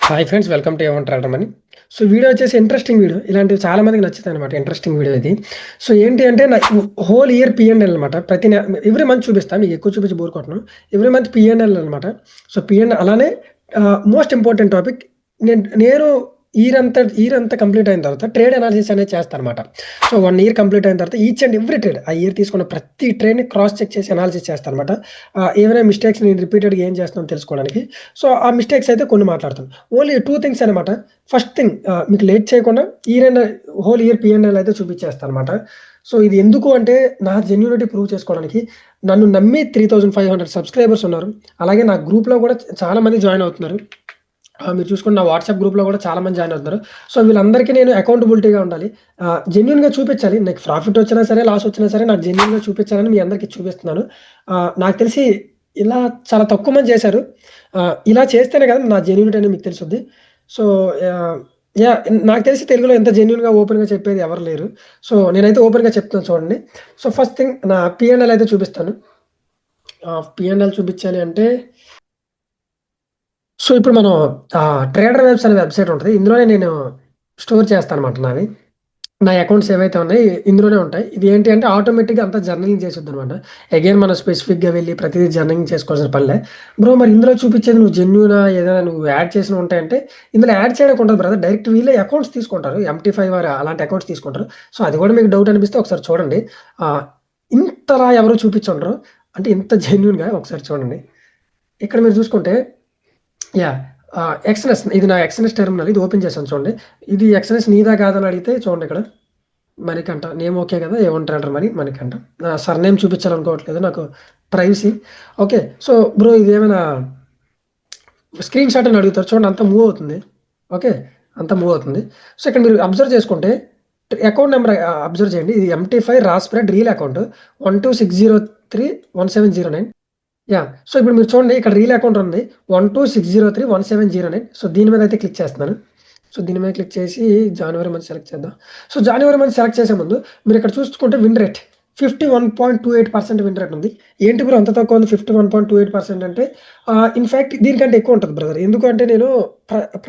Hi friends, welcome to ఏమంటారు trader money. So video వచ్చేసి interesting video. ఇలాంటివి చాలా మందికి నచ్చుతాయి అనమాట. ఇంట్రెస్టింగ్ వీడియో ఇది. సో ఏంటి అంటే నా హోల్ ఇయర్ పిఎన్ఎల్ అనమాట. ఎవ్రీ మంత్ చూపిస్తాను, మీకు ఎక్కువ చూపించి బోర్ కొట్టను. ఎవ్రీ మంత్ పిఎన్ఎల్ అనమాట. సో పిఎన్ఎల్ అలానే మోస్ట్ ఇంపార్టెంట్ టాపిక్. నేను ఇయర్ అంతా కంప్లీట్ అయిన తర్వాత ట్రేడ్ అనాలిసిస్ అనేది చేస్తాను అనమాట. సో 1 ఇయర్ కంప్లీట్ అయిన తర్వాత ఈచ్ అండ్ ఎవ్రీ ట్రేడ్, ఆ ఇయర్ తీసుకున్న ప్రతి ట్రేడ్ని క్రాస్ చెక్ చేసి అనాలిసిస్ చేస్తాను అనమాట. ఏమైనా మిస్టేక్స్ నేను రిపీటెడ్గా ఏం చేస్తున్నాను తెలుసుకోవడానికి. సో ఆ మిస్టేక్స్ అయితే కొన్ని మాట్లాడతాను. ఓన్లీ 2 థింగ్స్ అనమాట. ఫస్ట్ థింగ్, మీకు లేట్ చేయకుండా హోల్ ఇయర్ పిఎన్ఎల్ అయితే చూపించేస్తాను అనమాట. సో ఇది ఎందుకు అంటే నా జెన్యూనిటీ ప్రూవ్ చేసుకోవడానికి. నన్ను నమ్మి 3500 సబ్స్క్రైబర్స్ ఉన్నారు. అలాగే నా గ్రూప్లో కూడా చాలా మంది జాయిన్ అవుతున్నారు. మీరు చూసుకుంటే నా వాట్సాప్ గ్రూప్లో కూడా చాలా మంది జాయిన్ అవుతున్నారు. సో వీళ్ళందరికీ నేను అకౌంటబిలిటీగా ఉండాలి. జెన్యూన్గా చూపించాలి. నాకు ప్రాఫిట్ వచ్చినా సరే, లాస్ వచ్చినా సరే నాకు జెన్యూన్గా చూపించాలని మీ అందరికీ చూపిస్తున్నాను. నాకు తెలిసి ఇలా చాలా తక్కువ మంది చేశారు. ఇలా చేస్తేనే కదా నా జెన్యూనిటీ అనేది మీకు తెలుసుద్ది. సో నాకు తెలిసి తెలుగులో ఎంత జెన్యూన్గా ఓపెన్గా చెప్పేది ఎవరు లేరు. సో నేనైతే ఓపెన్గా చెప్తాను చూడండి. సో ఫస్ట్ థింగ్, నా పిఎన్ఎల్ అయితే చూపిస్తాను. పిఎన్ఎల్ చూపించాలి అంటే, సో ఇప్పుడు మనం ట్రేడర్ వెబ్స్ అనే వెబ్సైట్ ఉంటుంది. ఇందులోనే నేను స్టోర్ చేస్తాను అనమాట. నా అకౌంట్స్ ఏవైతే ఉన్నాయో ఇందులోనే ఉంటాయి. ఇది ఏంటి అంటే ఆటోమేటిక్గా అంతా జర్నలింగ్ చేసేది అనమాట. అగైన్ మనం స్పెసిఫిక్గా వెళ్ళి ప్రతిదీ జర్నలింగ్ చేసుకోవాల్సిన పనిలే. బ్రో మరి ఇందులో చూపించేది నువ్వు జెన్యూనా, ఏదైనా నువ్వు యాడ్ చేసిన ఉంటాయంటే ఇందులో యాడ్ చేయడానికి ఉంటుంది బ్రదర్. డైరెక్ట్ వీళ్ళే అకౌంట్స్ తీసుకుంటారు, MT5 అలాంటి అకౌంట్స్ తీసుకుంటారు. సో అది కూడా మీకు డౌట్ అనిపిస్తే ఒకసారి చూడండి. ఇంతలా ఎవరు చూపించుండరు, అంటే ఇంత జెన్యూన్గా ఒకసారి చూడండి. ఇక్కడ మీరు చూసుకుంటే ఎక్స్ఎన్ఎస్, ఇది నా ఎక్స్ఎన్ఎస్ టెర్మినల్. ఇది ఓపెన్ చేశాను చూడండి. ఇది ఎక్స్ఎన్ఎస్ నీదా కాదని అడిగితే చూడండి, ఇక్కడ మణికంఠ నేమ్ ఓకే కదా, ఏమంటారు మరి మణికంఠ. సర్ నేమ్ చూపించాలనుకోవట్లేదు, నాకు ప్రైవసీ. ఓకే, సో బ్రో ఇది ఏమైనా స్క్రీన్ షాట్ అని అడుగుతారు చూడండి, అంతా మూవ్ అవుతుంది. ఓకే, అంతా మూవ్ అవుతుంది. సో ఇక్కడ మీరు అబ్జర్వ్ చేసుకుంటే అకౌంట్ నెంబర్ అబ్జర్వ్ చేయండి. ఇది MT5 రాస్ప్రెడ్ రీల్ అకౌంట్ 1260317009. సో ఇప్పుడు మీరు చూడండి, ఇక్కడ రీల్ అకౌంట్ ఉంది 1260317009. సో దీని మీద అయితే క్లిక్ చేస్తున్నాను. సో దీని మీద క్లిక్ చేసి జనవరి మంత్ సెలెక్ట్ చేద్దాం. సో జనవరి మంత్ సెలెక్ట్ చేసే ముందు మీరు ఇక్కడ చూసుకుంటే విన్ రేట్ 51.28% విన్ రేట్ ఉంది. ఏంటి బ్రో అంత తక్కువ ఉంది 51.28% అంటే? ఇన్ఫ్యాక్ట్ దీనికంటే ఎక్కువ ఉంటుంది బ్రదర్. ఎందుకంటే నేను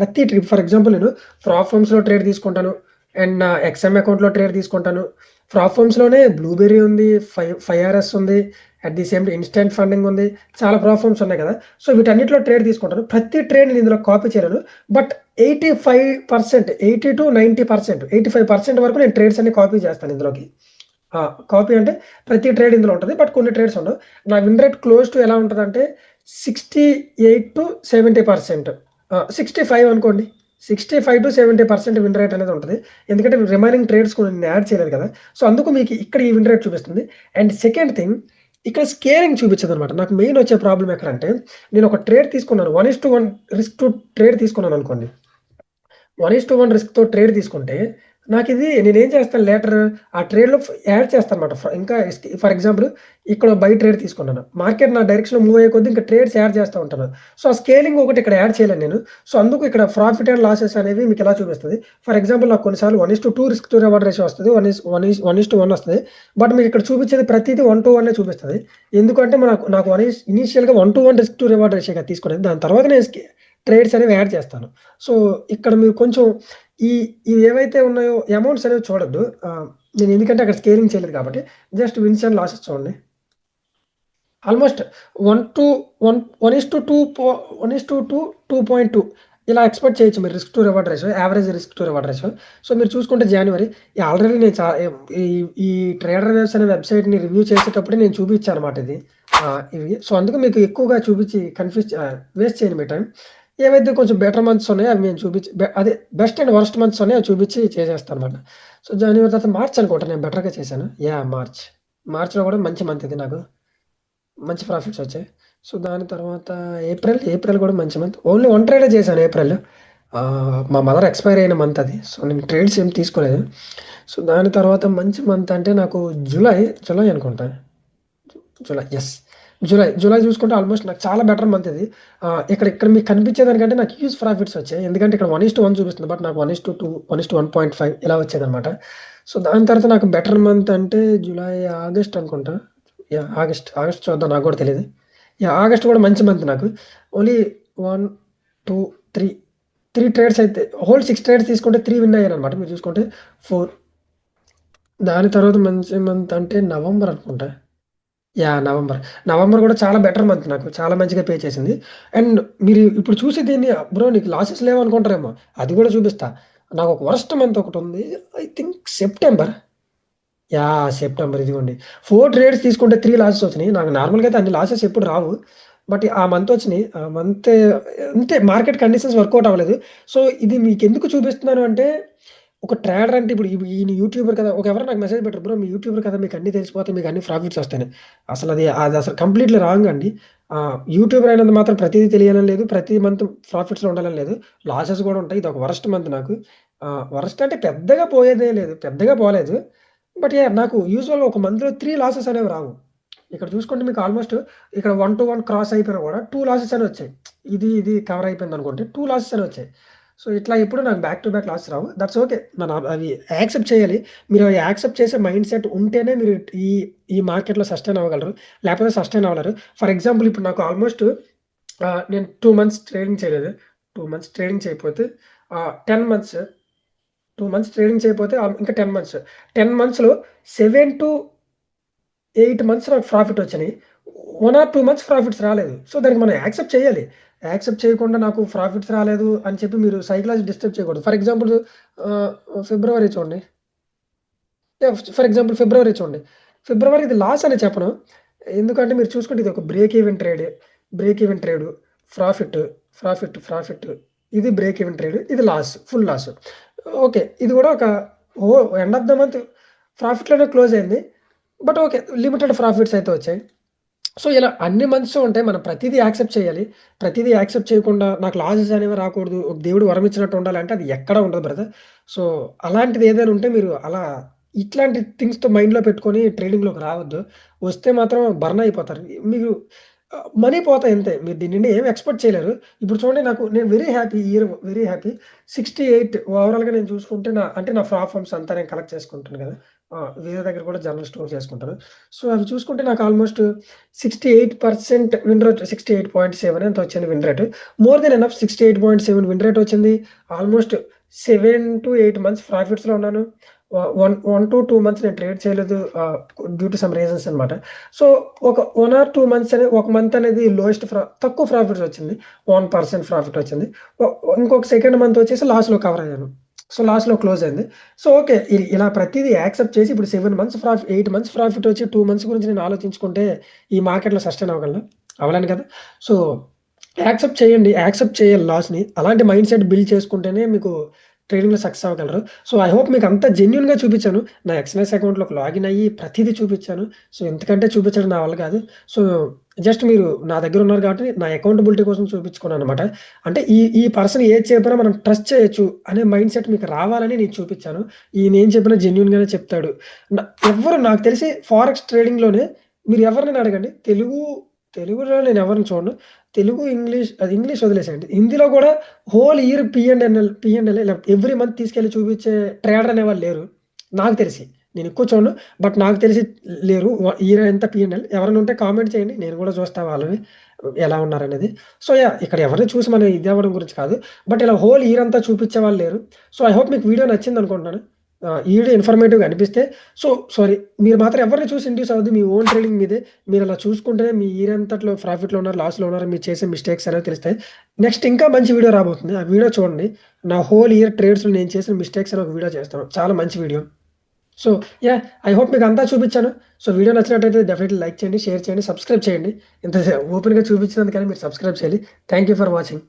ప్రతి ట్రిప్, ఫర్ ఎగ్జాంపుల్ నేను ప్రాఫామ్స్లో ట్రేడ్ తీసుకుంటాను అండ్ నా XM అకౌంట్లో ట్రేడ్ తీసుకుంటాను. ప్రాఫామ్స్లోనే బ్లూబెర్రీ ఉంది, 5RS ఉంది, at the same instant funding ఉంది, చాలా ప్రాఫామ్స్ ఉన్నాయి కదా. సో వీటన్నిటిలో ట్రేడ్ తీసుకుంటాను. ప్రతి ట్రేడ్ నేను ఇందులో కాపీ చేయను. బట్ 85%, 80 to 90%, 85% వరకు నేను ట్రేడ్స్ అన్ని కాపీ చేస్తాను ఇందులోకి. కాపీ అంటే ప్రతి ట్రేడ్ ఇందులో ఉంటుంది, బట్ కొన్ని ట్రేడ్స్ ఉండవు. నా విన్ రేట్ క్లోజ్ టు ఎలా ఉంటుంది అంటే 68 to 70%, 65 అనుకోండి. 65 to 70% విన్ రేట్ అనేది ఉంటుంది. ఎందుకంటే రిమైనింగ్ ట్రేడ్స్ కొన్ని యాడ్ చేయలేదు కదా. సో అందుకు మీకు ఇక్కడ ఈ విన్ రేట్ చూపిస్తుంది. అండ్ సెకండ్ థింగ్, ఇక్కడ స్కేలింగ్ చూపించదు అనమాట. నాకు మెయిన్ వచ్చే ప్రాబ్లం ఎక్కడంటే, నేను ఒక ట్రేడ్ తీసుకున్నాను, 1:1 రిస్క్ టు ట్రేడ్ తీసుకున్నాను అనుకోండి. 1:1 రిస్క్తో ట్రేడ్ తీసుకుంటే నాకు ఇది నేనేం చేస్తాను లేటర్ ఆ ట్రేడ్లో యాడ్ చేస్తాను అనమాట. ఇంకా ఫర్ ఎగ్జాంపుల్ ఇక్కడ బై ట్రేడ్ తీసుకున్నాను, మార్కెట్ నా డైరెక్షన్లో మూవ్ అయ్యే కొద్దీ ఇంకా ట్రేడ్స్ యాడ్ చేస్తూ ఉంటాను. సో ఆ స్కేలింగ్ ఒకటి ఇక్కడ యాడ్ చేయలేను నేను. సో అందుకు ఇక్కడ ప్రాఫిట్ అండ్ లాసెస్ అనేవి మీకు ఎలా చూపిస్తుంది. ఫర్ ఎగ్జాంపుల్ నాకు కొన్నిసార్లు 1:2 రిస్క్ టు రివార్డ్ రేషియో వస్తుంది, 1:1 వస్తుంది. బట్ మీకు ఇక్కడ చూపించేది ప్రతిదీ 1:1 చూపిస్తుంది. ఎందుకంటే నాకు ఇనీషియల్గా 1:1 రిస్క్ టు రివార్డ్ రేషియోగా తీసుకునేది. దాని తర్వాత నేను ట్రేడ్స్ అనేవి యాడ్ చేస్తాను. సో ఇక్కడ మీరు కొంచెం ఇవి ఏవైతే ఉన్నాయో అమౌంట్స్ అనేవి చూడొద్దు. నేను ఎందుకంటే అక్కడ స్కేలింగ్ చేయలేదు కాబట్టి జస్ట్ విన్స్ అండ్ లాసెస్ చూడండి. ఆల్మోస్ట్ 1:2 ఇలా ఎక్స్పెక్ట్ చేయొచ్చు మీరు risk to reward ratio, average risk to reward ratio. So మీరు చూసుకుంటే జనవరి ఆల్రెడీ నేను ఈ ట్రేడర్ వెబ్స్ అనే వెబ్సైట్ని రివ్యూ చేసేటప్పుడే నేను చూపించాను అనమాట ఇది ఇవి. సో అందుకు మీకు ఎక్కువగా చూపించి వేస్ట్ చేయను మీ టైం. ఏవైతే కొంచెం బెటర్ మంత్స్ ఉన్నాయో అవి నేను చూపించి, అదే బెస్ట్ అండ్ వర్స్ట్ మంత్స్ ఉన్నాయో అవి చూపించి చేసేస్తాను అనమాట. సో జనవరి తర్వాత మార్చ్ అనుకుంటా నేను బెటర్గా చేశాను. మార్చ్లో కూడా మంచి మంత్ ఇది, నాకు మంచి ప్రాఫిట్స్ వచ్చాయి. సో దాని తర్వాత ఏప్రిల్ కూడా మంచి మంత్. ఓన్లీ 1 ట్రేడే చేశాను ఏప్రిల్. మా మదర్ ఎక్స్పైర్ అయిన మంత్ అది. సో నేను ట్రేడ్స్ ఏం తీసుకోలేదు. సో దాని తర్వాత మంచి మంత్ అంటే నాకు జూలై అనుకుంటా. జూలై చూసుకుంటే ఆల్మోస్ట్ నాకు చాలా బెటర్ మంత్ ఇది. ఇక్కడ మీకు కనిపించేదానికంటే నాకు హ్యూజ్ ప్రాఫిట్స్ వచ్చాయి. ఎందుకంటే ఇక్కడ 1:1 చూపిస్తుంది, బట్ నాకు 1:2, 1:1.5 ఇలా వచ్చేది అనమాట. సో దాని తర్వాత నాకు బెటర్ మంత్ అంటే జూలై, ఆగస్ట్ అనుకుంటా. ఆగస్ట్ చూద్దాం, నాకు కూడా తెలియదు. ఆగస్ట్ కూడా మంచి మంత్ నాకు. ఓన్లీ 1, 2, 3 3 ట్రేడ్స్ అయితే హోల్ 6 ట్రేడ్స్ తీసుకుంటే 3 విన్ అయ్యాననమాట. మీరు చూసుకుంటే 4 దాని తర్వాత మంచి మంత్ అంటే నవంబర్ అనుకుంటా. యాహ్! నవంబర్. నవంబర్ గూడా చాలా బెటర్ మంత్ నాకు. చాలా మంచిగా పే చేసింది. అండ్ మీరు ఇప్పుడు చూసి దీన్ని బ్రో నీకు లాసెస్ లేవనుకుంటారేమో. అది గూడా చూపిస్తా. నాకు ఒక వరస్ట్ మంత్ ఒకటుంది. I think September. Yeah! September ఇదిగోండి. 4 ట్రేడ్స్ తీసుకుంటే 3 లాసెస్ వచ్చినియి. నాకు నార్మల్‌గా అయితే అన్ని లాసెస్ ఎప్పుడు రావు. బట్ ఆ మంత్ వచ్చినియి. ఆ మంత్ అంతే మార్కెట్ కండిషన్స్ వర్కౌట్ అవ్వలేదు. సో, ఇది మీకెందుకు చూపిస్తున్నాను అంటే, ఒక ట్రేడర్ అంటే ఇప్పుడు ఈయన యూట్యూబర్ కదా! ఎవరో నాకు మెసేజ్ పెట్టారు. బ్రో మీ యూట్యూబర్ కదా! మీకు అన్నీ తెలిసిపోతాయి. మీకు అన్ని ప్రాఫిట్స్ వస్తాయని. అదసలు కంప్లీట్‌లీ రాంగ్ అండి. యూట్యూబర్ అయినంత మాత్రం ప్రతీదీ తెలియాలని లేదు. ప్రతి మంత్ ప్రాఫిట్స్‌లో ఉండాలని లేదు. లాసెస్ గూడా ఉంటాయి. ఇదొక వరస్ట్ మంత్ నాకు. వరస్ట్ అంటే పెద్దగా పోయేదే లేదు. పెద్దగా పోలేదు. But yeah! నాకు యూజువల్‌గా ఒక మంత్‌లో 3 లాసెస్ అనేవి రావు. ఇక్కడ చూసుకుంటే మీకు ఆల్‌మోస్ట్ ఇక్కడ 1-1 క్రాస్ అయిపోయినా కూడా 2 లాసెస్ అని వచ్చాయి. ఇది కవర్ అయిపోయిందనుకోండి 2 లాసెస్ అని వచ్చాయి. సో, ఇట్లా ఎప్పుడు నాకు back to back losses Rao. That's okay. అవి యాక్సెప్ట్ చేయాలి. మీరు అవి యాక్సెప్ట్ చేసే మైండ్ సెట్ ఉంటేనే మీరు ఈ ఈ మార్కెట్‌లో సస్టైన్ అవ్వగలరు. లేకపోతే సస్టైన్ అవ్వలేరు. ఫర్ ఎగ్జాంపుల్ ఇప్పుడు నాకు ఆల్‌మోస్ట్ నేను 2 మంత్స్ ట్రేడింగ్ చేయలేదు. 2 మంత్స్ ట్రేడింగ్ చేయకపోతే 10 మంత్స్ 2 మంత్స్ ట్రేడింగ్ చేయకపోతే ఇంకా 10 మంత్స్. 10 మంత్స్‌లో 7-8 మంత్స్ నాకు ప్రాఫిట్ వచ్చినియి. 1 ఆర్ 2 మంత్స్ ప్రాఫిట్స్ రాలేదు. సో, దానికి మనం యాక్సెప్ట్ చేయాలి. యాక్సెప్ట్ చేయకుండా నాకు ప్రాఫిట్స్ రాలేదు అని చెప్పి మీరు సైకలాజీ డిస్టర్బ్ చేయకూడదు. ఫర్ ఎగ్జాంపుల్ ఆహ్, ఫిబ్రవరి చూడండి. ఫర్ ఎగ్జాంపుల్ ఫిబ్రవరి చూడండి. ఫిబ్రవరి ఇది లాస్ అని చెప్పను. ఎందుకంటే మీరు చూసుకుంటే ఇది ఒక బ్రేక్ ఈవెన్ ట్రేడే. Break even trade. Profit, profit. ఇది బ్రేక్ ఈవెన్ ట్రేడ్. ఇది లాస్. Full loss. ఓకే. ఇది కూడా ఒక ఎండ్ ఆఫ్ ద మంత్ ప్రాఫిట్‌లోనే క్లోజ్ అయింది. But okay. లిమిటెడ్ ప్రాఫిట్స్ అయితే వచ్చాయి. సో, ఇలా అన్ని మంత్స్ ఉంటాయి. మనం ప్రతీదీ యాక్సెప్ట్ చేయాలి. ప్రతీదీ యాక్సెప్ట్ చేయకుండా నాకు లాసెస్ అనేవి రాకూడదు. ఒక దేవుడు వరం ఇచ్చినట్టు ఉండాలంటే అది ఎక్కడ ఉండదు బ్రదర్. సో, అలాంటిది ఏదైనా ఉంటే మీరు ఇట్లాంటి థింగ్స్‌తో మైండ్‌లో పెట్టుకొని ట్రేడింగ్‌లోకి రావద్దు. వస్తే మాత్రం బర్న్ అయిపోతారు. మీరు మనీ పోతాయి అంతే. మీరు దీని నుండి ఏమి ఎక్స్‌పెక్ట్ చేయలేరు. ఇప్పుడు చూడండి నేను వెరీ హ్యాపీ ఈ ఇయర్ వెరీ హ్యాపీ. 68 ఓవరాల్‌గా నేను చూసుకుంటే నా ప్రాఫిట్స్ అంతా నేను కలెక్ట్ చేసుకుంటాను కదా! వేరే దగ్గర కూడా జనరల్ స్టోర్ చేసుకుంటాను. సో, అవి చూసుకుంటే నాకు ఆల్‌మోస్ట్ 68% విన్ రేట్ 68.7 ఎంతో వచ్చింది win rate. More than enough 68.7 win rate వచ్చింది. ఆల్‌మోస్ట్ 7-8 మంత్స్ ప్రాఫిట్స్‌లో ఉన్నాను. 1-2 మంత్స్ నేను ట్రేడ్ చేయలేదు. డ్యూ టు సమ్ రీజన్స్ అన్నమాట. సో, ఒక 1 ఆర్ 2 మంత్స్ ఒక మంత్ అనేది తక్కువ ప్రాఫిట్స్ వచ్చింది. 1% ప్రాఫిట్ వచ్చింది. ఒ ఇంకొక సెకండ్ మంత్ వచ్చేసి లాస్‌లో కవర్ అయ్యాను. సో, లాస్‌లో క్లోజ్ అయింది. So, okay. ఇలా ప్రతీదీ యాక్సెప్ట్ చేసి ఇప్పుడు 8 మంత్స్ ప్రాఫిట్ వచ్చి 2 మంత్స్ గురించి నేను ఆలోచించుకుంటే ఈ మార్కెట్‌లో సస్టైన్ అవ్వగలనా? అవ్వలేను కదా! సో, యాక్సెప్ట్ చేయండి. యాక్సెప్ట్ చేయాలి లాస్‌ని. అలాంటి మైండ్ సెట్ బిల్డ్ చేసుకుంటేనే మీకు ట్రేడింగ్‌లో సక్సెస్ అవ్వగలరు. సో, ఐ హోప్ మీకు అంతా జెన్యూన్‌గా చూపించాను. నా ఎక్స్‌ఎన్ఎస్ అకౌంట్‌లోకి లాగిన్ అయ్యి ప్రతీదీ చూపించాను. సో, ఇంతకంటే చూపించడం నా వల్ల కాదు. సో, జస్ట్ మీరు నా దగ్గర ఉన్నారు కాబట్టి నా అకౌంటబిలిటీ కోసం చూపించుకున్నాననమాట. అంటే ఈ పర్సన్ ఏది చెప్పినా మనం ట్రస్ట్ చేయొచ్చు అనే మైండ్ సెట్ మీకు రావాలని నేను చూపించాను. ఈయన ఏం చెప్పినా జెన్యూన్‌గానే చెప్తాడు. న ఎవ్వరు నాకు తెలిసి ఫారెక్స్ ట్రేడింగ్‌లోనే మీరు ఎవరినైనా అడగండి. తెలుగులో నేను ఎవరిని చూడను. తెలుగు, ఇంగ్లీష్ వదిలేసేయండి. హిందీలో కూడా హోల్ ఇయర్ పీ&ఎల్ లేకపోతే ఎవ్రీ మంత్ తీసుకెళ్ళి చూపించే ట్రేడర్ అనేవాళ్ళు లేరు. నాకు తెలిసి. నేను ఎక్కువ చూడను. బట్ నాకు తెలిసి లేరు. ఇయర్ ఎంత పీ&ఎల్ ఎవరైనా ఉంటే కామెంట్ చేయండి. నేను కూడా చూస్తా వాళ్ళవి ఎలా ఉన్నారనేది. So, yeah! ఇక్కడ ఎవరిని చూసి మనం ఇది అవ్వడం గురించి కాదు. బట్ ఇలా హోల్ ఇయర్ అంతా చూపించేవాళ్ళు లేరు. సో, ఐ హోప్ మీకు వీడియో నచ్చిందనుకుంటున్నాను. ఈ వీడియో ఇన్ఫర్మేటివ్‌గా అనిపిస్తే సారీ మీరు మాత్రం ఎవరిని చూసి ఇండ్యూస్ అవ్వద్దు. మీ ఓన్ ట్రేడింగ్ మీదే. మీరలా చూసుకుంటేనే మీ ఇయర్ అంతట్లో ప్రాఫిట్‌లో ఉన్నారు, లాస్‌లో ఉన్నారు. మీరు చేసే మిస్టేక్స్ అనేవి తెలుస్తాయి. నెక్స్ట్ ఇంకా మంచి వీడియో రాబోతుంది. ఆ వీడియో చూడండి. నా హోల్ ఇయర్ ట్రేడ్స్‌లో నేను చేసిన మిస్టేక్స్ అని ఒక వీడియో చేస్తాను. చాలా మంచి video. So, yeah! I hope మీకు అంతా చూపించాను. సో, వీడియో నచ్చినట్టయితే డెఫినెట్‌లీ లైక్ చేయండి, షేర్ చేయండి, సబ్స్క్రైబ్ చేయండి. ఇంత ఓపెన్‌గా చూపించినందుకని మీరు సబ్స్క్రైబ్ చేయాలి. Thank you for watching.